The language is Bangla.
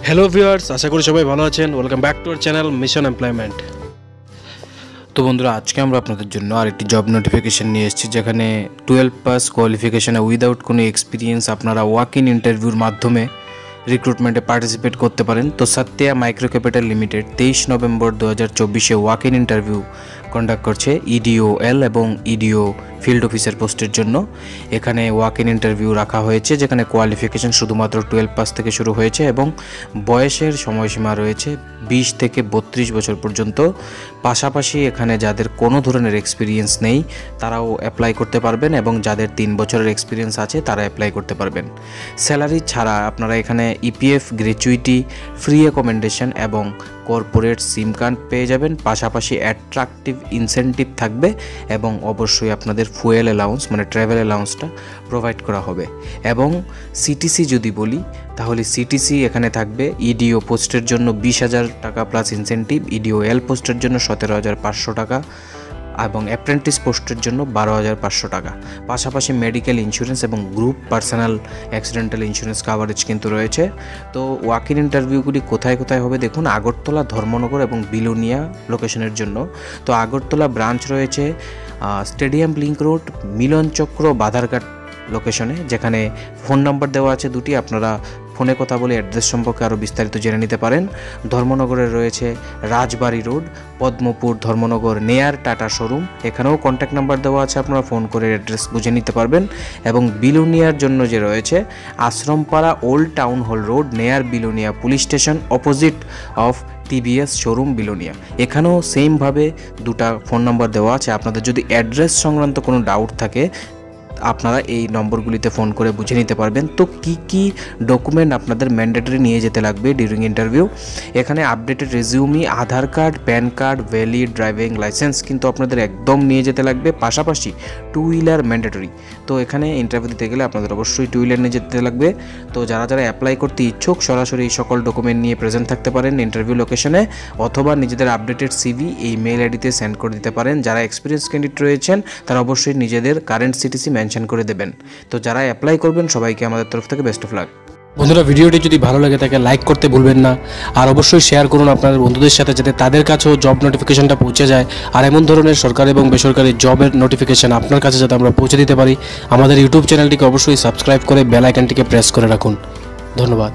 হ্যালো ভিউয়ার্স, আশা করি সবাই ভালো আছেন। Welcome back to our channel mission employment. তো বন্ধুরা, আজকে আমরা আপনাদের জন্য আরেকটি জব নোটিফিকেশন নিয়ে এসেছি, যেখানে 12 পাস কোয়ালিফিকেশনে উইদাউট কোনো এক্সপিরিয়েন্স আপনারা ওয়াক ইন ইন্টারভিউর মাধ্যমে রিক্রুটমেন্টে পার্টিসিপেট করতে পারেন। তো Satya micro capital limited 23 November 2024 walk in interview conduct করছে ইডিওএল এবং ইডিও ফিল্ড অফিসার পোস্টের জন্য। এখানে ওয়াক ইন ইন্টারভিউ রাখা হয়েছে, যেখানে কোয়ালিফিকেশন শুধুমাত্র 12 পাস থেকে শুরু হয়েছে এবং বয়সের সময়সীমা রয়েছে 20 থেকে 32 বছর পর্যন্ত। পাশাপাশি এখানে যাদের কোনো ধরনের এক্সপিরিয়েন্স নেই তারাও অ্যাপ্লাই করতে পারবেন এবং যাদের 3 বছরের এক্সপিরিয়েন্স আছে তারা অ্যাপ্লাই করতে পারবেন। স্যালারি ছাড়া আপনারা এখানে ইপিএফ, গ্র্যাচুইটি, ফ্রি অ্যাকোমোডেশন এবং কর্পোরেট সিম কার্ড পেয়ে যাবেন। পাশাপাশি অ্যাট্রাকটিভ ইনসেন্টিভ থাকবে এবং অবশ্যই আপনাদের ফুয়েল অ্যালাউন্স মানে ট্রাভেল অ্যালাউন্সটা প্রোভাইড করা হবে। এবং সিটিসি যদি বলি তাহলে সিটিসি এখানে থাকবে ইডিও পোস্টের জন্য 20,000 টাকা প্লাস ইনসেন্টিভ, ইডিওএল পোস্টের জন্য 17,500 টাকা এবং অ্যাপ্রেন্টিস পোস্টের জন্য 12,500 টাকা। পাশাপাশি মেডিকেল ইন্স্যুরেন্স এবং group personal accidental insurance coverage কিন্তু রয়েছে। তো ওয়াক ইন ইন্টারভিউগুলি কোথায় কোথায় হবে দেখুন, আগরতলা, ধর্মনগর এবং বিলোনিয়া লোকেশনের জন্য। তো আগরতলা ব্রাঞ্চ রয়েছে স্টেডিয়াম লিংক রোড, মিলন চক্র, বাধারঘাট লোকেশনে, যেখানে ফোন নাম্বার দেওয়া আছে দুটি, আপনারা ফোনে কথা বলে অ্যাড্রেস সম্পর্কে আরও বিস্তারিত জেনে নিতে পারেন। ধর্মনগরে রয়েছে রাজবাড়ি রোড, পদ্মপুর, ধর্মনগর, নেয়ার টাটা শোরুম, এখানেও কন্ট্যাক্ট নাম্বার দেওয়া আছে, আপনারা ফোন করে অ্যাড্রেস বুঝে নিতে পারবেন। এবং বিলোনিয়ার জন্য যে রয়েছে Ashrampara old town hall road, near Belonia police station, opposite of TVS showroom Belonia, এখানেও সেমভাবে দুটা ফোন নাম্বার দেওয়া আছে। আপনাদের যদি অ্যাড্রেস সংক্রান্ত কোনো ডাউট থাকে আপনারা এই নম্বরগুলিতে ফোন করে বুঝে নিতে পারবেন। তো কি ডকুমেন্ট আপনাদের ম্যান্ডেটরি নিয়ে যেতে লাগবে ডিউরিং ইন্টারভিউ, এখানে updated resume, Aadhaar card, PAN card, valid driving licence কিন্তু আপনাদের একদম নিয়ে যেতে লাগবে। পাশাপাশি 2 হুইলার ম্যান্ডেটরি। তো এখানে ইন্টারভিউ দিতে গেলে আপনাদের অবশ্যই 2 হুইলার নিয়ে যেতে লাগবে। তো যারা অ্যাপ্লাই করতে ইচ্ছুক সরাসরি এই সকল ডকুমেন্ট নিয়ে প্রেজেন্ট থাকতে পারেন ইন্টারভিউ লোকেশনে, অথবা নিজেদের আপডেটেড সিভি এই মেল আইডিতে সেন্ড করে দিতে পারেন। যারা এক্সপিরিয়েন্স ক্যান্ডিডেট রয়েছেন তারা অবশ্যই নিজেদের কারেন্ট সিটিসি মেনশন করে দেবেন। তো যারা অ্যাপ্লাই করবেন সবাইকে আমাদের তরফ থেকে বেস্ট অফ লাক। বন্ধুরা, ভিডিওটি যদি ভালো লাগে থাকে লাইক করতে ভুলবেন না, আর অবশ্যই শেয়ার করুন আপনাদের বন্ধুদের সাথে, যাতে তাদের কাছেও জব নোটিফিকেশনটা পৌঁছে যায়। আর এমন ধরনের সরকারি এবং বেসরকারি জবের নোটিফিকেশন আপনার কাছে যাতে আমরা পৌঁছে দিতে পারি, আমাদের ইউটিউব চ্যানেলটিকে অবশ্যই সাবস্ক্রাইব করে বেল আইকনটিকে প্রেস করে রাখুন। ধন্যবাদ।